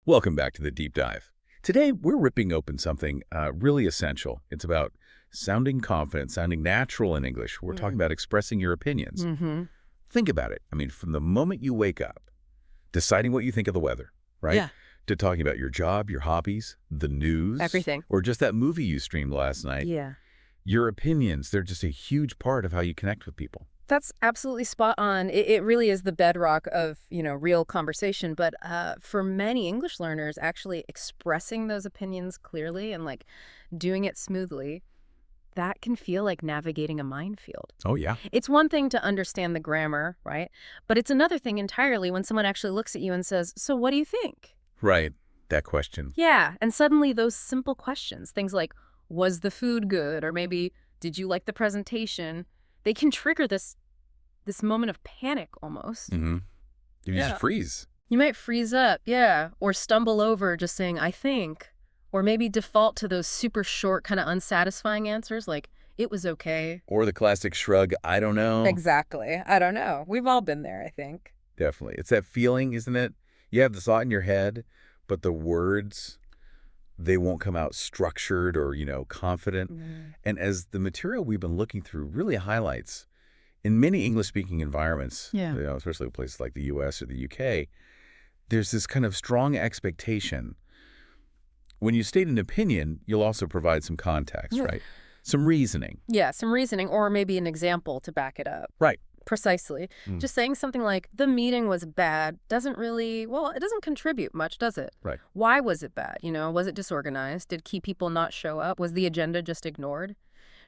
Welcome back to the Deep Dive. Today, we're ripping open something really essential. It's about sounding confident, sounding natural in English. We're talking about expressing your opinions. Mm-hmm. Think about it. I mean, from the moment you wake up, deciding what you think of the weather, right? Yeah. To talking about your job, your hobbies, the news. Everything. Or just that movie you streamed last night. Yeah. Your opinions, they're just a huge part of how you connect with people. That's absolutely spot on. It really is the bedrock of, real conversation. But for many English learners, actually expressing those opinions clearly and doing it smoothly, that can feel like navigating a minefield. Oh, yeah. It's one thing to understand the grammar, right? But it's another thing entirely when someone actually looks at you and says, "So what do you think?" Right. That question. Yeah. And suddenly those simple questions, things like, "Was the food good?" or maybe, "Did you like the presentation?" they can trigger this moment of panic almost. Mm-hmm. You Yeah. just freeze. You might freeze up, yeah, or stumble over just saying, "I think," or maybe default to those super short, kind of unsatisfying answers like, "It was okay." Or the classic shrug, I don't know. Exactly. I don't know. We've all been there, I think. Definitely. It's that feeling, isn't it? You have the thought in your head, but the words, they won't come out structured or, confident. And as the material we've been looking through really highlights, in many English-speaking environments, Yeah. especially places like the US or the UK, there's this kind of strong expectation. When you state an opinion, you'll also provide some context, Yeah. right? Some reasoning. Yeah, some reasoning or maybe an example to back it up. Right. Precisely. Just saying something like, "The meeting was bad," doesn't really, well, it doesn't contribute much, does it? Right. Why was it bad? Was it disorganized? Did key people not show up? Was the agenda just ignored?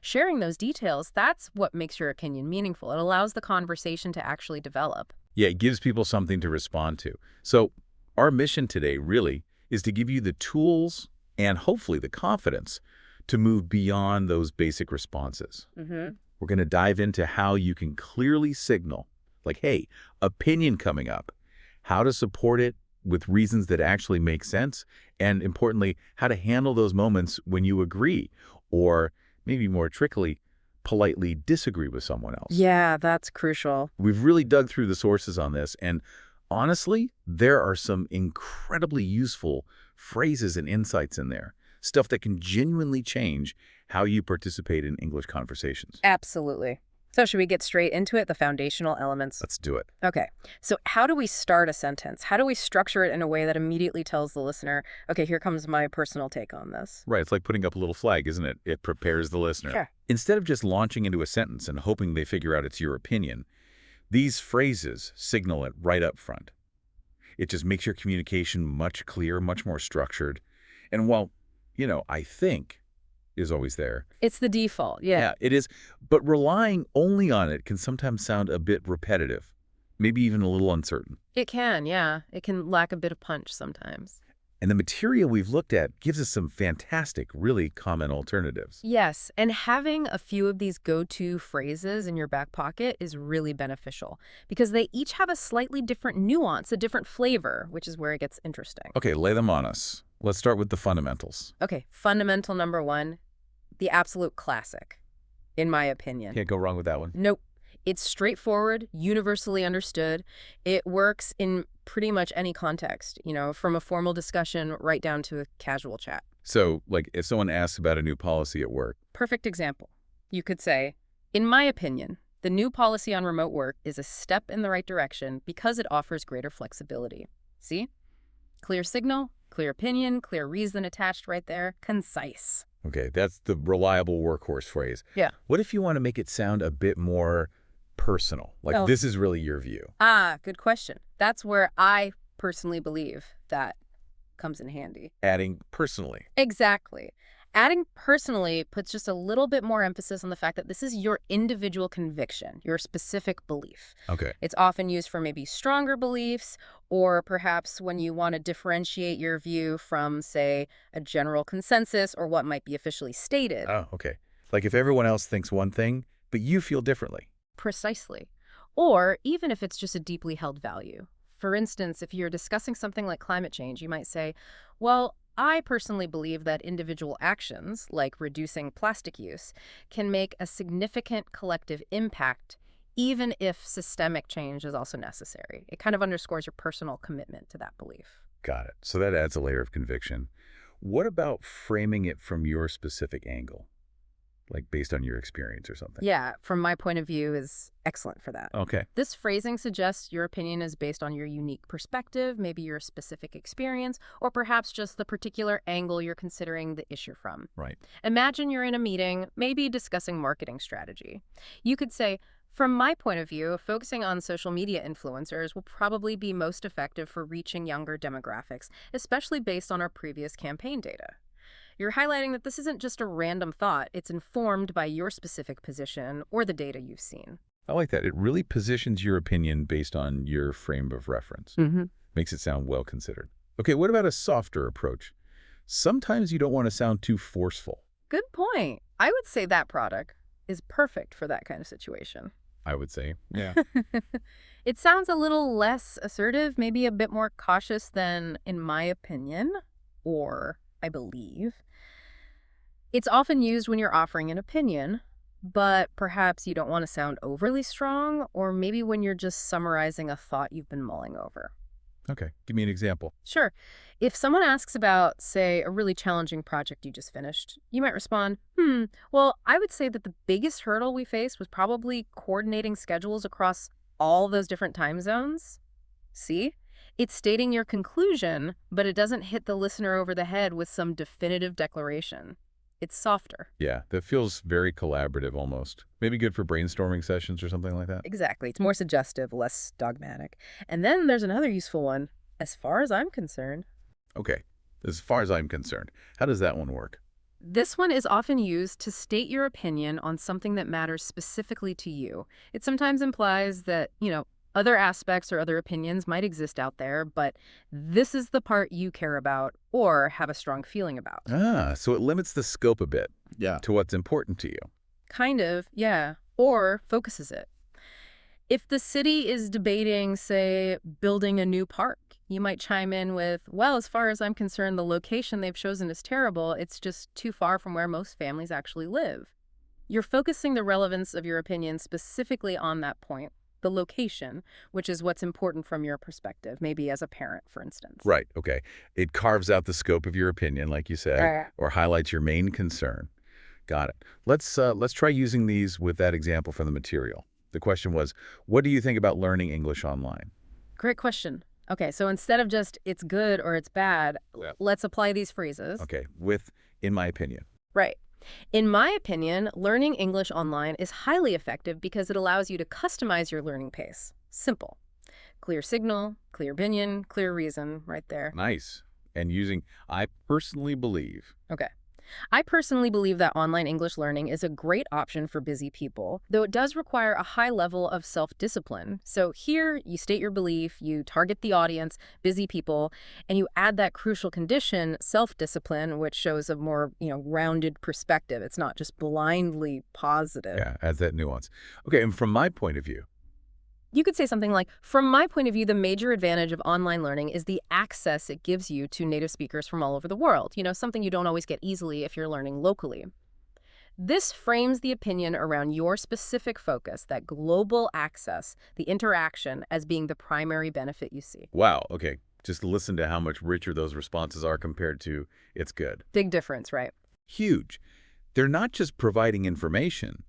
Sharing those details, that's what makes your opinion meaningful. It allows the conversation to actually develop. Yeah, it gives people something to respond to. So our mission today really is to give you the tools and hopefully the confidence to move beyond those basic responses. Mm-hmm. We're going to dive into how you can clearly signal, like, hey, opinion coming up, how to support it with reasons that actually make sense, and importantly, how to handle those moments when you agree, or maybe more trickily, politely disagree with someone else. Yeah, that's crucial. We've really dug through the sources on this, and honestly, there are some incredibly useful phrases and insights in there, stuff that can genuinely change how you participate in English conversations. Absolutely. So should we get straight into it, the foundational elements? Let's do it. Okay. So how do we start a sentence? How do we structure it in a way that immediately tells the listener, okay, here comes my personal take on this? Right, it's like putting up a little flag, isn't it? It prepares the listener. Sure. Instead of just launching into a sentence and hoping they figure out it's your opinion, these phrases signal it right up front. It just makes your communication much clearer, much more structured. And while, I think is always there. It's the default, yeah. It is. But relying only on it can sometimes sound a bit repetitive, maybe even a little uncertain. It can, yeah. It can lack a bit of punch sometimes. And the material we've looked at gives us some fantastic, really common alternatives. Yes, and having a few of these go-to phrases in your back pocket is really beneficial because they each have a slightly different nuance, a different flavor, which is where it gets interesting. Okay, lay them on us. Let's start with the fundamentals. Okay, fundamental number one, the absolute classic, in my opinion. Can't go wrong with that one. Nope. It's straightforward, universally understood. It works in pretty much any context, from a formal discussion right down to a casual chat. So, if someone asks about a new policy at work. Perfect example. You could say, "In my opinion, the new policy on remote work is a step in the right direction because it offers greater flexibility." See? Clear signal, clear opinion, clear reason attached right there, concise. Okay, that's the reliable workhorse phrase. Yeah. What if you want to make it sound a bit more personal? Oh. This is really your view. Good question. That's where I personally believe that comes in handy. Adding personally. Exactly. Adding personally puts just a little bit more emphasis on the fact that this is your individual conviction, your specific belief. Okay. It's often used for maybe stronger beliefs or perhaps when you want to differentiate your view from, say, a general consensus or what might be officially stated. Oh, okay. Like if everyone else thinks one thing, but you feel differently. Precisely. Or even if it's just a deeply held value. For instance, if you're discussing something like climate change, you might say, well, I personally believe that individual actions, like reducing plastic use, can make a significant collective impact even if systemic change is also necessary. It kind of underscores your personal commitment to that belief. Got it. So that adds a layer of conviction. What about framing it from your specific angle, like based on your experience or something? Yeah, from my point of view is excellent for that. Okay. This phrasing suggests your opinion is based on your unique perspective, maybe your specific experience, or perhaps just the particular angle you're considering the issue from. Right. Imagine you're in a meeting, maybe discussing marketing strategy. You could say, from my point of view, focusing on social media influencers will probably be most effective for reaching younger demographics, especially based on our previous campaign data. You're highlighting that this isn't just a random thought, it's informed by your specific position or the data you've seen. I like that. It really positions your opinion based on your frame of reference. Mm-hmm. Makes it sound well considered. Okay, what about a softer approach? Sometimes you don't want to sound too forceful, Good point. I would say that product is perfect for that kind of situation. I would say. Yeah. It sounds a little less assertive, maybe a bit more cautious than in my opinion, or I believe. It's often used when you're offering an opinion, but perhaps you don't want to sound overly strong, or maybe when you're just summarizing a thought you've been mulling over. Okay, give me an example. Sure. If someone asks about, say, a really challenging project you just finished, you might respond, well, I would say that the biggest hurdle we faced was probably coordinating schedules across all those different time zones. See? It's stating your conclusion, but it doesn't hit the listener over the head with some definitive declaration. It's softer. Yeah, that feels very collaborative almost. Maybe good for brainstorming sessions or something like that. Exactly. It's more suggestive, less dogmatic. And then there's another useful one, as far as I'm concerned. Okay, as far as I'm concerned, how does that one work? This one is often used to state your opinion on something that matters specifically to you. It sometimes implies that, other aspects or other opinions might exist out there, but this is the part you care about or have a strong feeling about. Ah, so it limits the scope a bit. Yeah. To what's important to you. Kind of, yeah. Or focuses it. If the city is debating, say, building a new park, you might chime in with, well, as far as I'm concerned, the location they've chosen is terrible. It's just too far from where most families actually live. You're focusing the relevance of your opinion specifically on that point, the location, which is what's important from your perspective, maybe as a parent, for instance. Right, okay. It carves out the scope of your opinion, like you said, or highlights your main concern. Got it. Let's try using these with that example from the material. The question was, what do you think about learning English online? Great question. Okay, so instead of just it's good or it's bad, let's apply these phrases. Okay, with in my opinion. Right. In my opinion, learning English online is highly effective because it allows you to customize your learning pace. Simple. Clear signal, clear opinion, clear reason, right there. Nice. And using I personally believe. Okay. I personally believe that online English learning is a great option for busy people, though it does require a high level of self-discipline. So here, you state your belief, you target the audience, busy people, and you add that crucial condition, self-discipline, which shows a more, rounded perspective. It's not just blindly positive. Yeah, adds that nuance. Okay, and from my point of view. You could say something like, from my point of view, the major advantage of online learning is the access it gives you to native speakers from all over the world, something you don't always get easily if you're learning locally. This frames the opinion around your specific focus, that global access, the interaction, as being the primary benefit you see. Wow, okay. Just listen to how much richer those responses are compared to it's good. Big difference, right? Huge. They're not just providing information.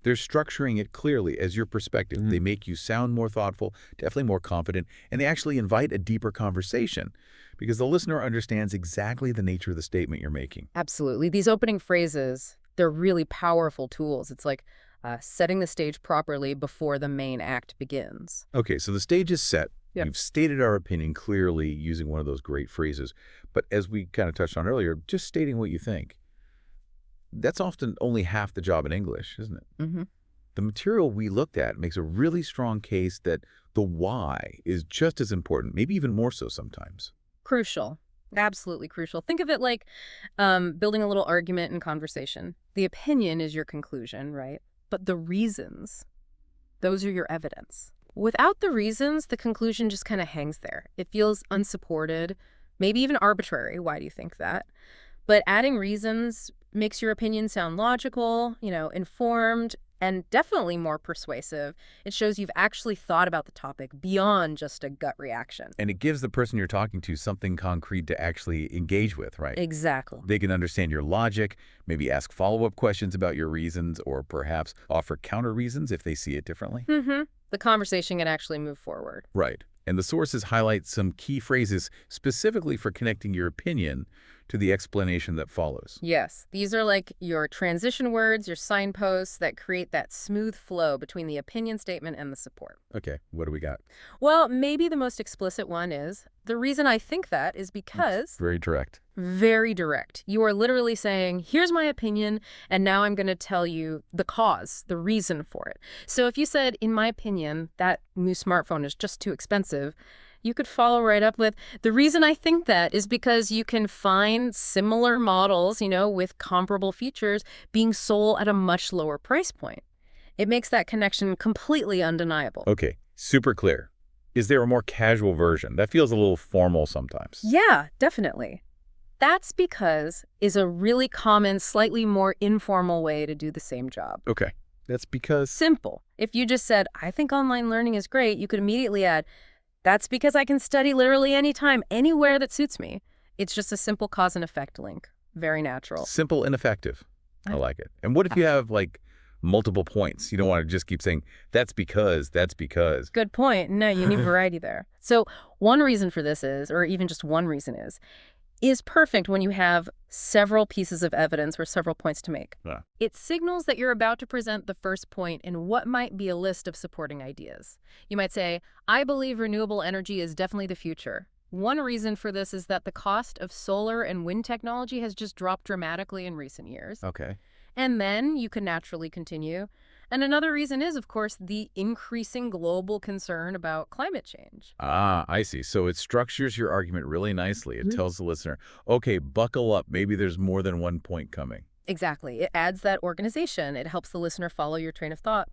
They're structuring it clearly as your perspective. They make you sound more thoughtful, definitely more confident, and they actually invite a deeper conversation because the listener understands exactly the nature of the statement you're making. Absolutely. These opening phrases, they're really powerful tools. It's like setting the stage properly before the main act begins. Okay, so the stage is set. Yep. We've stated our opinion clearly using one of those great phrases. But as we kind of touched on earlier, just stating what you think. That's often only half the job in English, isn't it? Mm-hmm. The material we looked at makes a really strong case that the why is just as important, maybe even more so sometimes. Crucial. Absolutely crucial. Think of it like building a little argument and conversation. The opinion is your conclusion, right? But the reasons, those are your evidence. Without the reasons, the conclusion just kind of hangs there. It feels unsupported, maybe even arbitrary. Why do you think that? But adding reasons makes your opinion sound logical, informed, And definitely more persuasive. It shows you've actually thought about the topic beyond just a gut reaction. And it gives the person you're talking to something concrete to actually engage with, right? Exactly. They can understand your logic, maybe ask follow-up questions about your reasons, or perhaps offer counter reasons if they see it differently. The conversation can actually move forward. Right. And the sources highlight some key phrases specifically for connecting your opinion to the explanation that follows. Yes, these are like your transition words, your signposts that create that smooth flow between the opinion statement and the support. Okay, what do we got? Well, maybe the most explicit one is, the reason I think that is because... Very direct. Very direct. You are literally saying, here's my opinion, and now I'm going to tell you the cause, the reason for it. So if you said, in my opinion, that new smartphone is just too expensive, you could follow right up with, the reason I think that is because you can find similar models, with comparable features being sold at a much lower price point. It makes that connection completely undeniable. Okay, super clear. Is there a more casual version? That feels a little formal sometimes. Yeah, definitely. That's because is a really common, slightly more informal way to do the same job. Okay, that's because... Simple. If you just said, I think online learning is great, you could immediately add, that's because I can study literally anytime, anywhere that suits me. It's just a simple cause and effect link. Very natural. Simple and effective. I like it. And what if you have, multiple points? You don't want to just keep saying, that's because. Good point. No, you need variety there. So one reason for this is, or even just one reason is perfect when you have several pieces of evidence or several points to make. Yeah. It signals that you're about to present the first point in what might be a list of supporting ideas. You might say, I believe renewable energy is definitely the future. One reason for this is that the cost of solar and wind technology has just dropped dramatically in recent years. Okay. And then you can naturally continue. And another reason is, of course, the increasing global concern about climate change. Ah, I see. So it structures your argument really nicely. It tells the listener, okay, buckle up. Maybe there's more than one point coming. Exactly. It adds that organization. It helps the listener follow your train of thought.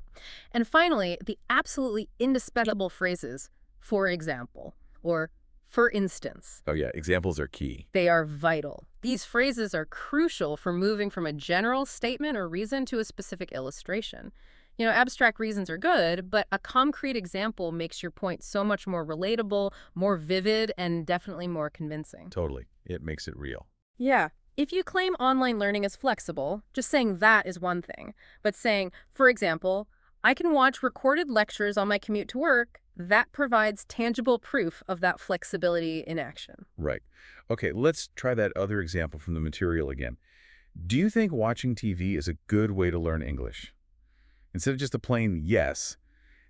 And finally, the absolutely indispensable phrases, for example, or for instance. Oh, yeah. Examples are key. They are vital. These phrases are crucial for moving from a general statement or reason to a specific illustration. Abstract reasons are good, but a concrete example makes your point so much more relatable, more vivid, and definitely more convincing. Totally. It makes it real. Yeah. If you claim online learning is flexible, just saying that is one thing. But saying, for example, I can watch recorded lectures on my commute to work, that provides tangible proof of that flexibility in action. Right. Okay, let's try that other example from the material again. Do you think watching TV is a good way to learn English? Instead of just a plain yes,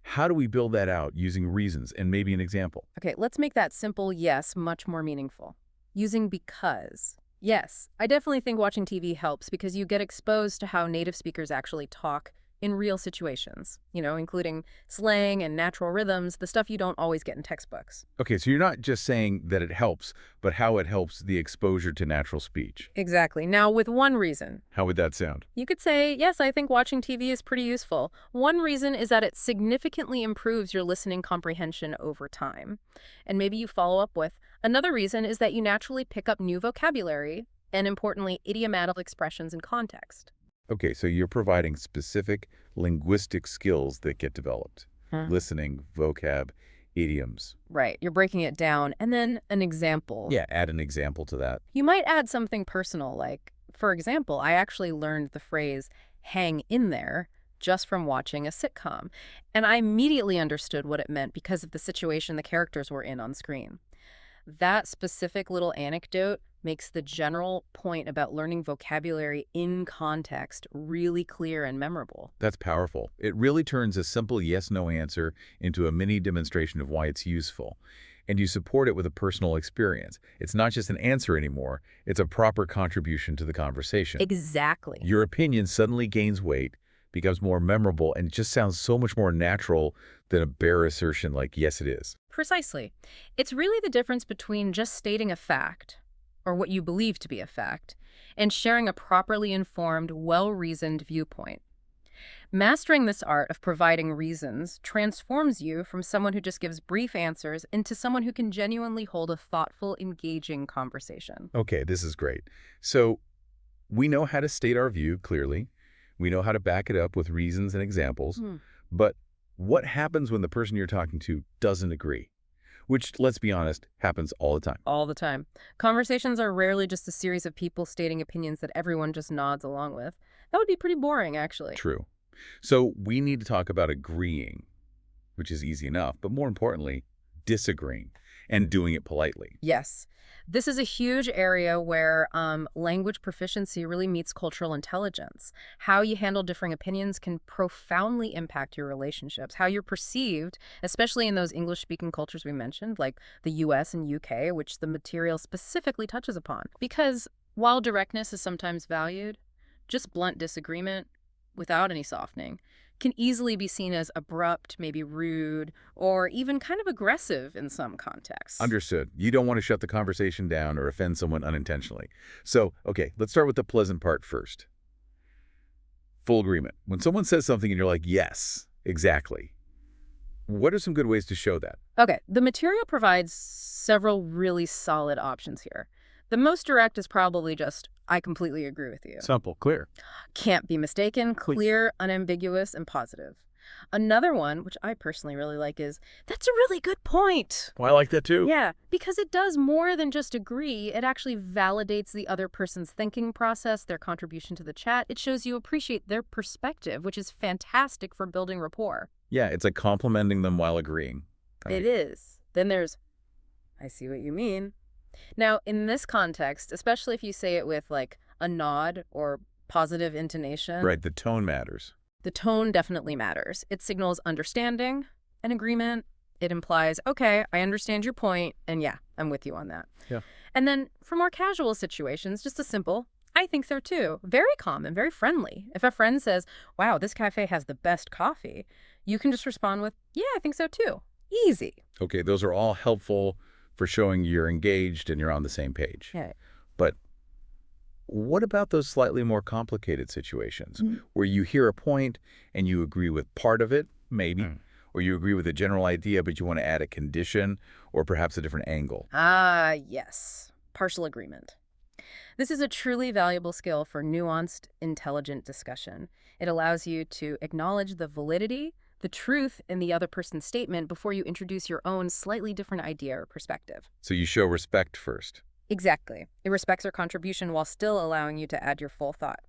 how do we build that out using reasons and maybe an example? Okay, let's make that simple yes much more meaningful. Using because. Yes, I definitely think watching TV helps because you get exposed to how native speakers actually talk in real situations, including slang and natural rhythms, the stuff you don't always get in textbooks. Okay, so you're not just saying that it helps, but how it helps the exposure to natural speech. Exactly. Now, with one reason. How would that sound? You could say, yes, I think watching TV is pretty useful. One reason is that it significantly improves your listening comprehension over time. And maybe you follow up with, another reason is that you naturally pick up new vocabulary and, importantly, idiomatic expressions in context. Okay, so you're providing specific linguistic skills that get developed. Listening, vocab, idioms. Right. You're breaking it down. And then an example. Yeah, add an example to that. You might add something personal, like, for example, I actually learned the phrase hang in there just from watching a sitcom. And I immediately understood what it meant because of the situation the characters were in on screen. That specific little anecdote makes the general point about learning vocabulary in context really clear and memorable. That's powerful. It really turns a simple yes-no answer into a mini demonstration of why it's useful. And you support it with a personal experience. It's not just an answer anymore. It's a proper contribution to the conversation. Exactly. Your opinion suddenly gains weight, becomes more memorable, and just sounds so much more natural than a bare assertion like, yes, it is. Precisely. It's really the difference between just stating a fact, or what you believe to be a fact, and sharing a properly informed, well-reasoned viewpoint. Mastering this art of providing reasons transforms you from someone who just gives brief answers into someone who can genuinely hold a thoughtful, engaging conversation. Okay, this is great. So we know how to state our view clearly. We know how to back it up with reasons and examples. Hmm. But what happens when the person you're talking to doesn't agree? Which, let's be honest, happens all the time. All the time. Conversations are rarely just a series of people stating opinions that everyone just nods along with. That would be pretty boring, actually. True. So we need to talk about agreeing, which is easy enough, but more importantly, disagreeing and doing it politely. Yes. This is a huge area where language proficiency really meets cultural intelligence. How you handle differing opinions can profoundly impact your relationships, how you're perceived, especially in those English-speaking cultures we mentioned, like the US and UK, which the material specifically touches upon. Because while directness is sometimes valued, just blunt disagreement, without any softening, can easily be seen as abrupt, maybe rude, or even kind of aggressive in some contexts. Understood. You don't want to shut the conversation down or offend someone unintentionally. So, okay, let's start with the pleasant part first. Full agreement. When someone says something and you're like, yes, exactly. What are some good ways to show that? Okay, the material provides several really solid options here. The most direct is probably just, I completely agree with you. Simple, clear. Can't be mistaken, clear, unambiguous, and positive. Another one, which I personally really like, is, that's a really good point. Well, I like that too. Yeah, because it does more than just agree. It actually validates the other person's thinking process, their contribution to the chat. It shows you appreciate their perspective, which is fantastic for building rapport. Yeah, it's like complimenting them while agreeing. It is. Then there's, I see what you mean. Now, in this context, especially if you say it with like a nod or positive intonation. Right, the tone matters. The tone definitely matters. It signals understanding and agreement. It implies, okay, I understand your point, and yeah, I'm with you on that. Yeah. And then for more casual situations, just a simple, I think so too. Very calm and very friendly. If a friend says, wow, this cafe has the best coffee, you can just respond with, yeah, I think so too. Easy. Okay, those are all helpful for showing you're engaged and you're on the same page. Yeah. But what about those slightly more complicated situations where you hear a point and you agree with part of it, maybe, or you agree with a general idea, but you want to add a condition or perhaps a different angle? Ah, yes. Partial agreement. This is a truly valuable skill for nuanced, intelligent discussion. It allows you to acknowledge the validity, the truth in the other person's statement before you introduce your own slightly different idea or perspective. So you show respect first. Exactly. It respects their contribution while still allowing you to add your full thought.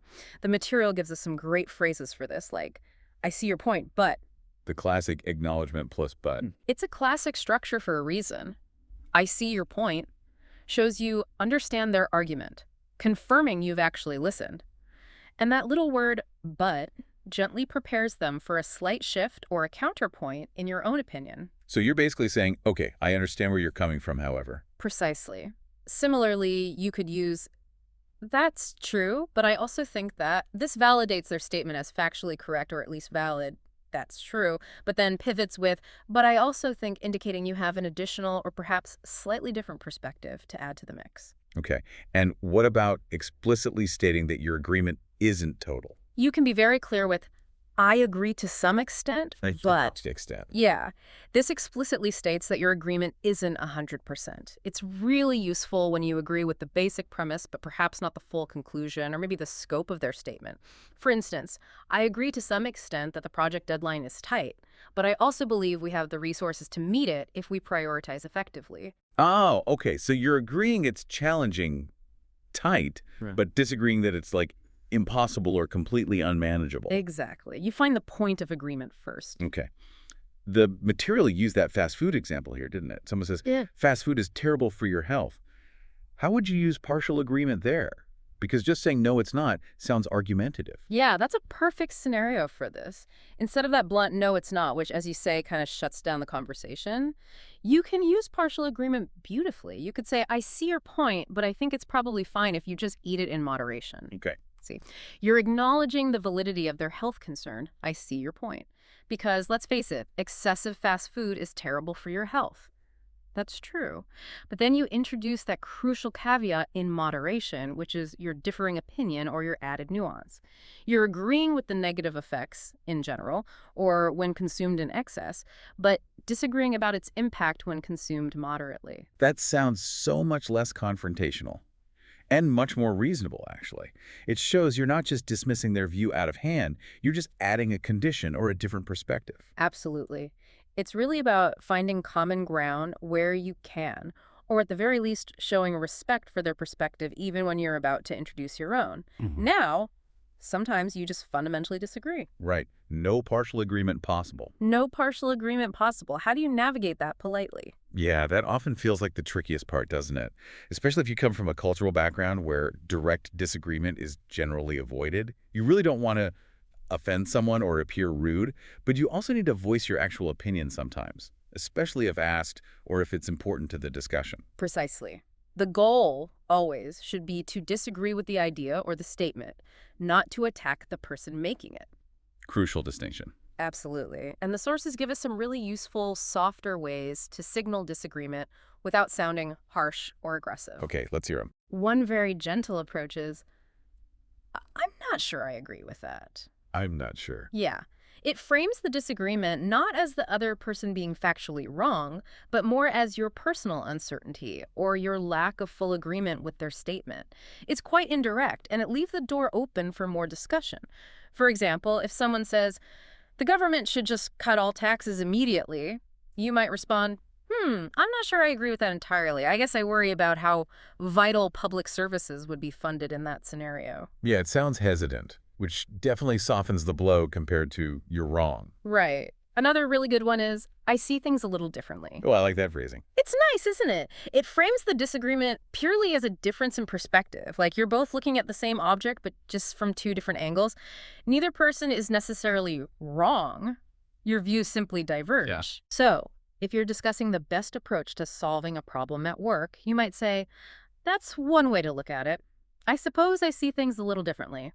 The material gives us some great phrases for this, like, I see your point, but... The classic acknowledgement plus but. It's a classic structure for a reason. I see your point shows you understand their argument, confirming you've actually listened. And that little word, but, gently prepares them for a slight shift or a counterpoint in your own opinion. So you're basically saying, okay, I understand where you're coming from, however. Precisely. Similarly, you could use, that's true, but I also think that this validates their statement as factually correct or at least valid. That's true, but then pivots with, but I also think, indicating you have an additional or perhaps slightly different perspective to add to the mix. Okay. And what about explicitly stating that your agreement isn't total? You can be very clear with, I agree to some extent, but... To extent. Yeah, this explicitly states that your agreement isn't 100%. It's really useful when you agree with the basic premise, but perhaps not the full conclusion or maybe the scope of their statement. For instance, I agree to some extent that the project deadline is tight, but I also believe we have the resources to meet it if we prioritize effectively. Oh, okay. So you're agreeing it's challenging, tight, but disagreeing that it's like impossible or completely unmanageable. Exactly. You find the point of agreement first. Okay. The material used that fast food example here, didn't it? Someone says, fast food is terrible for your health. How would you use partial agreement there? Because just saying no, it's not sounds argumentative. Yeah, that's a perfect scenario for this. Instead of that blunt no, it's not, which, as you say, kind of shuts down the conversation, you can use partial agreement beautifully. You could say, I see your point, but I think it's probably fine if you just eat it in moderation. Okay. See, you're acknowledging the validity of their health concern. I see your point. Because, let's face it, excessive fast food is terrible for your health. That's true. But then you introduce that crucial caveat in moderation, which is your differing opinion or your added nuance. You're agreeing with the negative effects in general, or when consumed in excess, but disagreeing about its impact when consumed moderately. That sounds so much less confrontational. And much more reasonable, actually. It shows you're not just dismissing their view out of hand, you're just adding a condition or a different perspective. Absolutely. It's really about finding common ground where you can, or at the very least, showing respect for their perspective even when you're about to introduce your own. Mhm. Now, sometimes you just fundamentally disagree. Right. No partial agreement possible. No partial agreement possible. How do you navigate that politely? Yeah, that often feels like the trickiest part, doesn't it? Especially if you come from a cultural background where direct disagreement is generally avoided. You really don't want to offend someone or appear rude, but you also need to voice your actual opinion sometimes, especially if asked or if it's important to the discussion. Precisely. The goal, always, should be to disagree with the idea or the statement, not to attack the person making it. Crucial distinction. Absolutely. And the sources give us some really useful, softer ways to signal disagreement without sounding harsh or aggressive. Okay, let's hear them. One very gentle approach is, I'm not sure I agree with that. I'm not sure. Yeah. It frames the disagreement not as the other person being factually wrong, but more as your personal uncertainty or your lack of full agreement with their statement. It's quite indirect, and it leaves the door open for more discussion. For example, if someone says, the government should just cut all taxes immediately, you might respond, I'm not sure I agree with that entirely. I guess I worry about how vital public services would be funded in that scenario. Yeah, it sounds hesitant, which definitely softens the blow compared to you're wrong. Right. Another really good one is, I see things a little differently. Oh, I like that phrasing. It's nice, isn't it? It frames the disagreement purely as a difference in perspective. Like you're both looking at the same object, but just from two different angles. Neither person is necessarily wrong. Your views simply diverge. Yeah. So, if you're discussing the best approach to solving a problem at work, you might say, that's one way to look at it. I suppose I see things a little differently.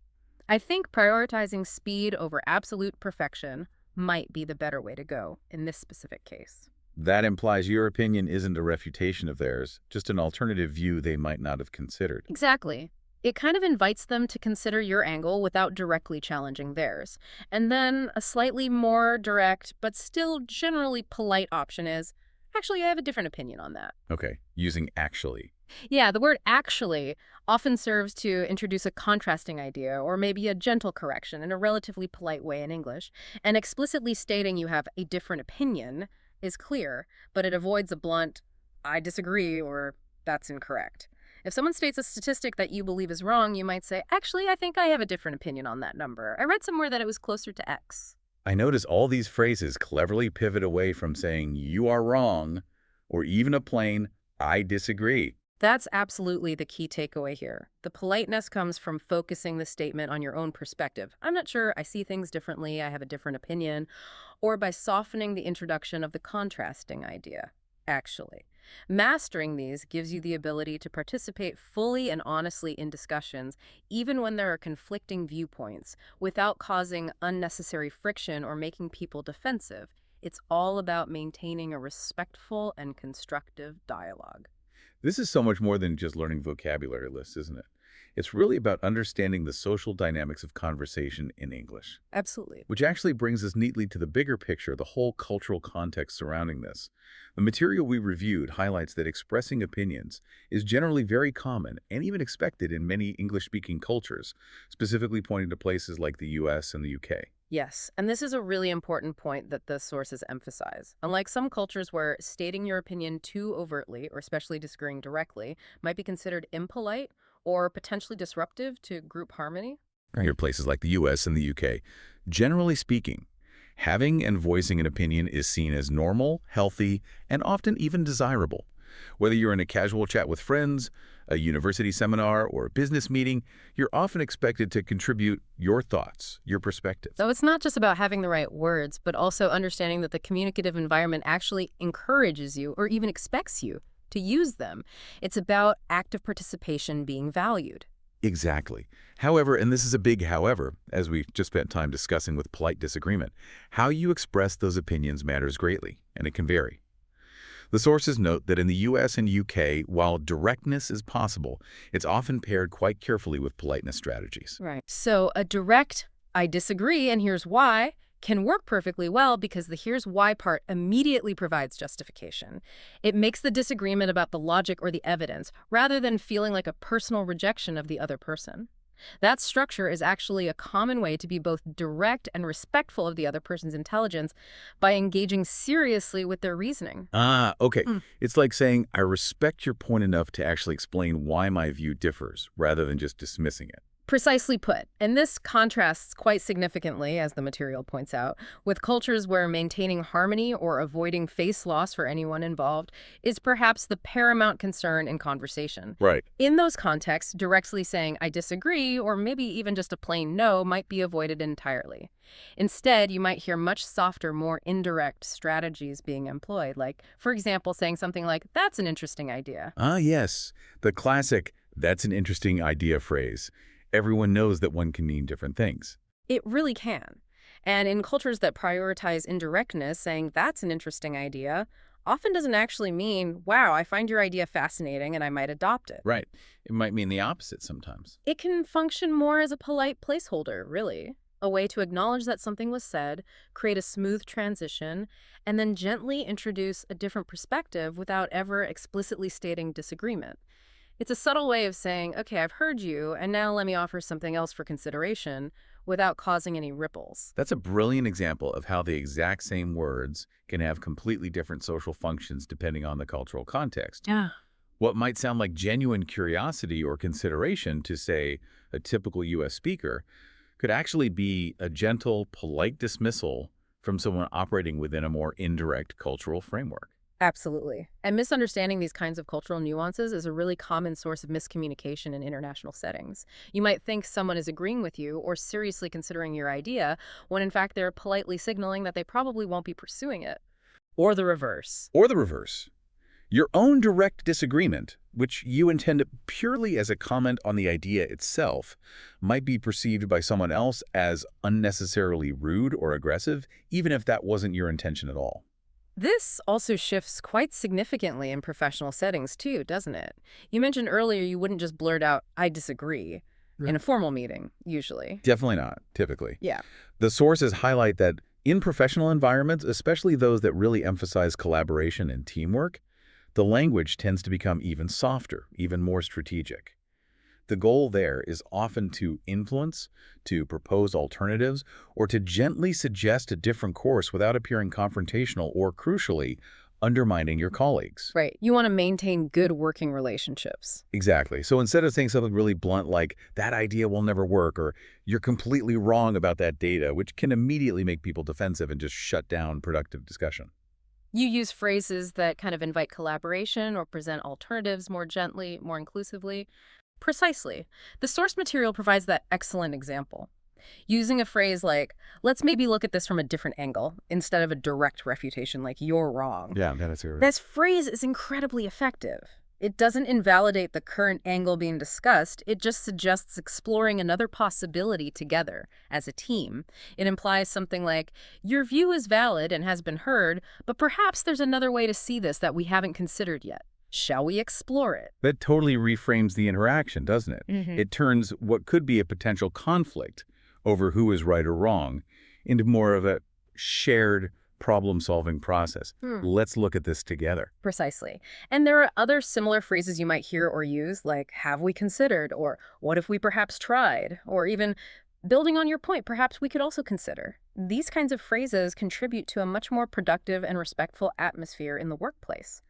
I think prioritizing speed over absolute perfection might be the better way to go in this specific case. That implies your opinion isn't a refutation of theirs, just an alternative view they might not have considered. Exactly. It kind of invites them to consider your angle without directly challenging theirs. And then a slightly more direct, but still generally polite option is, actually, I have a different opinion on that. Okay, using actually. Yeah, the word actually often serves to introduce a contrasting idea or maybe a gentle correction in a relatively polite way in English. And explicitly stating you have a different opinion is clear, but it avoids a blunt, I disagree, or that's incorrect. If someone states a statistic that you believe is wrong, you might say, actually, I think I have a different opinion on that number. I read somewhere that it was closer to X. I notice all these phrases cleverly pivot away from saying you are wrong or even a plain I disagree. That's absolutely the key takeaway here. The politeness comes from focusing the statement on your own perspective. I'm not sure, I see things differently, I have a different opinion, or by softening the introduction of the contrasting idea, actually. Mastering these gives you the ability to participate fully and honestly in discussions, even when there are conflicting viewpoints, without causing unnecessary friction or making people defensive. It's all about maintaining a respectful and constructive dialogue. This is so much more than just learning vocabulary lists, isn't it? It's really about understanding the social dynamics of conversation in English, Absolutely. which actually brings us neatly to the bigger picture, the whole cultural context surrounding this. The material we reviewed highlights that expressing opinions is generally very common and even expected in many English-speaking cultures, specifically pointing to places like the US and the UK. Yes, and this is a really important point that the sources emphasize. Unlike some cultures where stating your opinion too overtly, or especially disagreeing directly, might be considered impolite or potentially disruptive to group harmony. Here, places like the US and the UK, generally speaking, having and voicing an opinion is seen as normal, healthy, and often even desirable. Whether you're in a casual chat with friends, a university seminar, or a business meeting, you're often expected to contribute your thoughts, your perspective. So it's not just about having the right words, but also understanding that the communicative environment actually encourages you or even expects you to use them. It's about active participation being valued. Exactly. However, and this is a big however, as we've just spent time discussing with polite disagreement, how you express those opinions matters greatly, and it can vary. The sources note that in the US and UK, while directness is possible, it's often paired quite carefully with politeness strategies. Right. So a direct, I disagree, and here's why, can work perfectly well because the here's why part immediately provides justification. It makes the disagreement about the logic or the evidence, rather than feeling like a personal rejection of the other person. That structure is actually a common way to be both direct and respectful of the other person's intelligence by engaging seriously with their reasoning. Ah, okay. Mm. It's like saying, I respect your point enough to actually explain why my view differs, rather than just dismissing it. Precisely put. And this contrasts quite significantly, as the material points out, with cultures where maintaining harmony or avoiding face loss for anyone involved is perhaps the paramount concern in conversation. Right. In those contexts, directly saying, I disagree, or maybe even just a plain no, might be avoided entirely. Instead, you might hear much softer, more indirect strategies being employed, like, for example, saying something like, that's an interesting idea. Ah, yes. The classic, that's an interesting idea phrase. Everyone knows that one can mean different things. It really can. And in cultures that prioritize indirectness, saying that's an interesting idea often doesn't actually mean, wow, I find your idea fascinating and I might adopt it. Right. It might mean the opposite sometimes. It can function more as a polite placeholder, really. A way to acknowledge that something was said, create a smooth transition, and then gently introduce a different perspective without ever explicitly stating disagreement. It's a subtle way of saying, okay, I've heard you, and now let me offer something else for consideration without causing any ripples. That's a brilliant example of how the exact same words can have completely different social functions depending on the cultural context. Yeah. What might sound like genuine curiosity or consideration to, say, a typical U.S. speaker could actually be a gentle, polite dismissal from someone operating within a more indirect cultural framework. Absolutely. And misunderstanding these kinds of cultural nuances is a really common source of miscommunication in international settings. You might think someone is agreeing with you or seriously considering your idea, when in fact they're politely signaling that they probably won't be pursuing it. Or the reverse. Or the reverse. Your own direct disagreement, which you intend purely as a comment on the idea itself, might be perceived by someone else as unnecessarily rude or aggressive, even if that wasn't your intention at all. This also shifts quite significantly in professional settings too, doesn't it? You mentioned earlier you wouldn't just blurt out, I disagree, in a formal meeting, usually. Definitely not, typically. Yeah. The sources highlight that in professional environments, especially those that really emphasize collaboration and teamwork, the language tends to become even softer, even more strategic. The goal there is often to influence, to propose alternatives, or to gently suggest a different course without appearing confrontational or, crucially, undermining your colleagues. Right. You want to maintain good working relationships. Exactly. So instead of saying something really blunt like, that idea will never work, or you're completely wrong about that data, which can immediately make people defensive and just shut down productive discussion. You use phrases that kind of invite collaboration or present alternatives more gently, more inclusively. Precisely. The source material provides that excellent example. Using a phrase like, let's maybe look at this from a different angle, instead of a direct refutation like, you're wrong. Yeah, that is This phrase is incredibly effective. It doesn't invalidate the current angle being discussed. It just suggests exploring another possibility together as a team. It implies something like, your view is valid and has been heard, but perhaps there's another way to see this that we haven't considered yet. Shall we explore it? That totally reframes the interaction, doesn't it? It turns what could be a potential conflict over who is right or wrong into more of a shared problem-solving process. Let's look at this together. Precisely. And there are other similar phrases you might hear or use, like, have we considered, or what if we perhaps tried, or even, building on your point, perhaps we could also consider. These kinds of phrases contribute to a much more productive and respectful atmosphere in the workplace.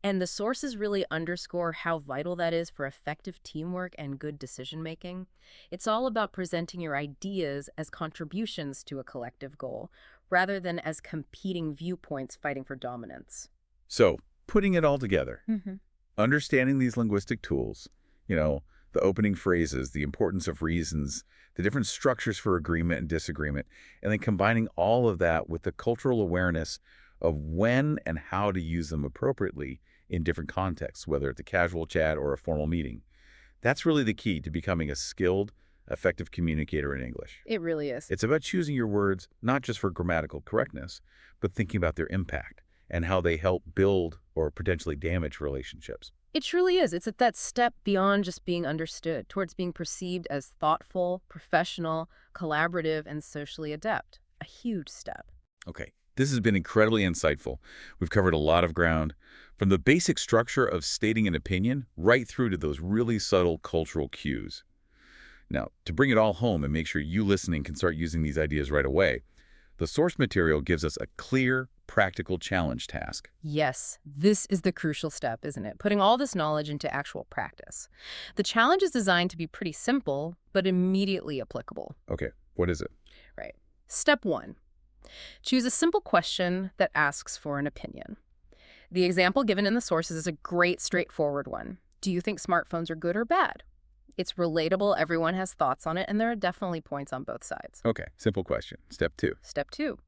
And the sources really underscore how vital that is for effective teamwork and good decision-making. It's all about presenting your ideas as contributions to a collective goal, rather than as competing viewpoints fighting for dominance. So, putting it all together, understanding these linguistic tools, the opening phrases, the importance of reasons, the different structures for agreement and disagreement, and then combining all of that with the cultural awareness of when and how to use them appropriately in different contexts, whether it's a casual chat or a formal meeting. That's really the key to becoming a skilled, effective communicator in English. It really is. It's about choosing your words, not just for grammatical correctness, but thinking about their impact and how they help build or potentially damage relationships. It truly is. It's at that step beyond just being understood, towards being perceived as thoughtful, professional, collaborative, and socially adept. A huge step. Okay, this has been incredibly insightful. We've covered a lot of ground, from the basic structure of stating an opinion right through to those really subtle cultural cues. Now, to bring it all home and make sure you listening can start using these ideas right away, the source material gives us a clear, practical challenge task. Yes, this is the crucial step, isn't it? Putting all this knowledge into actual practice. The challenge is designed to be pretty simple, but immediately applicable. Okay, what is it? Right. Step 1. Choose a simple question that asks for an opinion. The example given in the sources is a great, straightforward one. Do you think smartphones are good or bad? It's relatable, everyone has thoughts on it, and there are definitely points on both sides. Okay, simple question. Step 2. Step 2.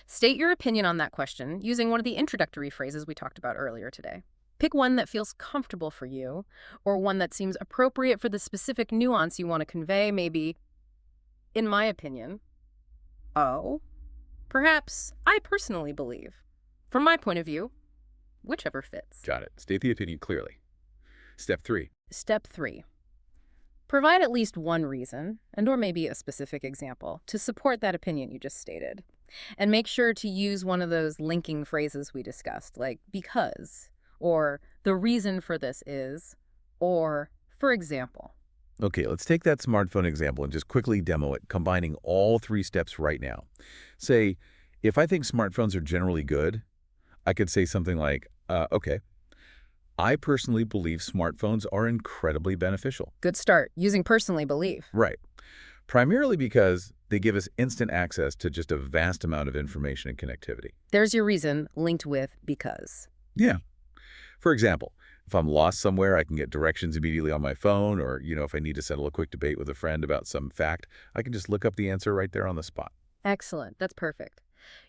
State your opinion on that question using one of the introductory phrases we talked about earlier today. Pick one that feels comfortable for you, or one that seems appropriate for the specific nuance you want to convey, maybe, in my opinion. Oh, perhaps I personally believe. From my point of view, whichever fits. Got it. State the opinion clearly. Step 3. Step 3. Provide at least one reason, and/or maybe a specific example, to support that opinion you just stated. And make sure to use one of those linking phrases we discussed, like because, or the reason for this is, or for example. Okay, let's take that smartphone example and just quickly demo it, combining all 3 steps right now. Say, if I think smartphones are generally good, I could say something like, okay, I personally believe smartphones are incredibly beneficial. Good start, using personally believe. Right. Primarily because they give us instant access to just a vast amount of information and connectivity. There's your reason linked with because. Yeah. For example, if I'm lost somewhere, I can get directions immediately on my phone, or, if I need to settle a quick debate with a friend about some fact, I can just look up the answer right there on the spot. Excellent, that's perfect.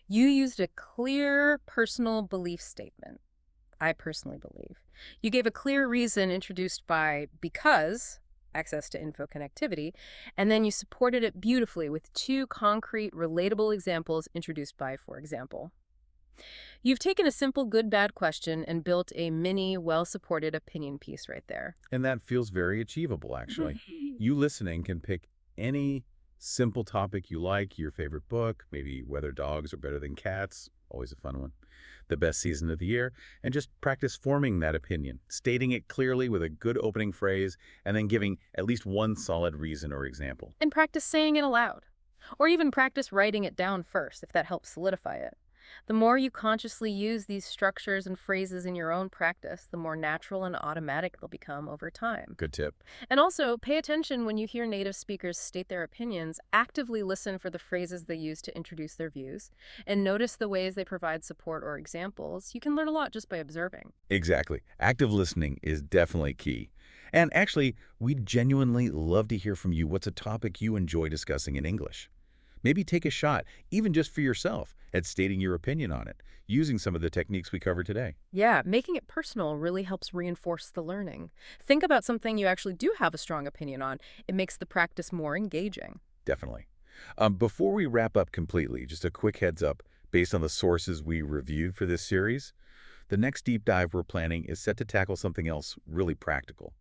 You used a clear personal belief statement. I personally believe. You gave a clear reason introduced by because, access to info connectivity, and then you supported it beautifully with 2 concrete, relatable examples introduced by for example. You've taken a simple good-bad question and built a mini, well-supported opinion piece right there. And that feels very achievable, actually. You listening can pick any simple topic you like, your favorite book, maybe whether dogs are better than cats, always a fun one, the best season of the year, and just practice forming that opinion, stating it clearly with a good opening phrase, and then giving at least one solid reason or example. And practice saying it aloud. Or even practice writing it down first, if that helps solidify it. The more you consciously use these structures and phrases in your own practice, the more natural and automatic they'll become over time. Good tip. And also, pay attention when you hear native speakers state their opinions, actively listen for the phrases they use to introduce their views, and notice the ways they provide support or examples. You can learn a lot just by observing. Exactly. Active listening is definitely key. And actually, we'd genuinely love to hear from you what's a topic you enjoy discussing in English. Maybe take a shot, even just for yourself, at stating your opinion on it, using some of the techniques we covered today. Yeah, making it personal really helps reinforce the learning. Think about something you actually do have a strong opinion on. It makes the practice more engaging. Definitely. Before we wrap up completely, just a quick heads up, based on the sources we reviewed for this series, the next deep dive we're planning is set to tackle something else really practical.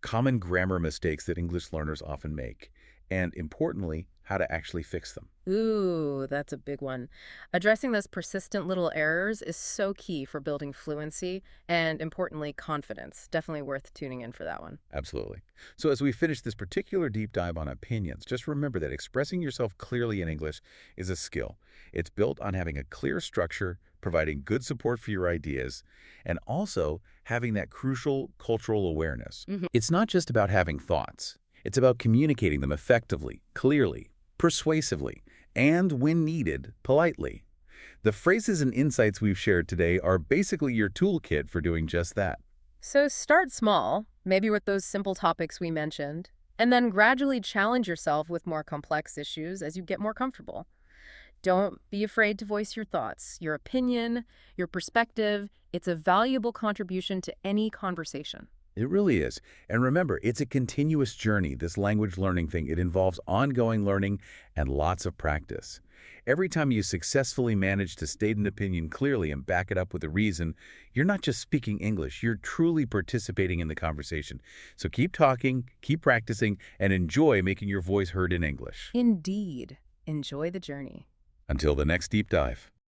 Common grammar mistakes that English learners often make, and importantly, how to actually fix them. Ooh, that's a big one. Addressing those persistent little errors is so key for building fluency and, importantly, confidence. Definitely worth tuning in for that one. Absolutely. So as we finish this particular deep dive on opinions, just remember that expressing yourself clearly in English is a skill. It's built on having a clear structure, providing good support for your ideas, and also having that crucial cultural awareness. It's not just about having thoughts. It's about communicating them effectively, clearly, persuasively, and when needed, politely. The phrases and insights we've shared today are basically your toolkit for doing just that. So start small, maybe with those simple topics we mentioned, and then gradually challenge yourself with more complex issues as you get more comfortable. Don't be afraid to voice your thoughts, your opinion, your perspective. It's a valuable contribution to any conversation. It really is. And remember, it's a continuous journey, this language learning thing. It involves ongoing learning and lots of practice. Every time you successfully manage to state an opinion clearly and back it up with a reason, you're not just speaking English, you're truly participating in the conversation. So keep talking, keep practicing, and enjoy making your voice heard in English. Indeed. Enjoy the journey. Until the next deep dive.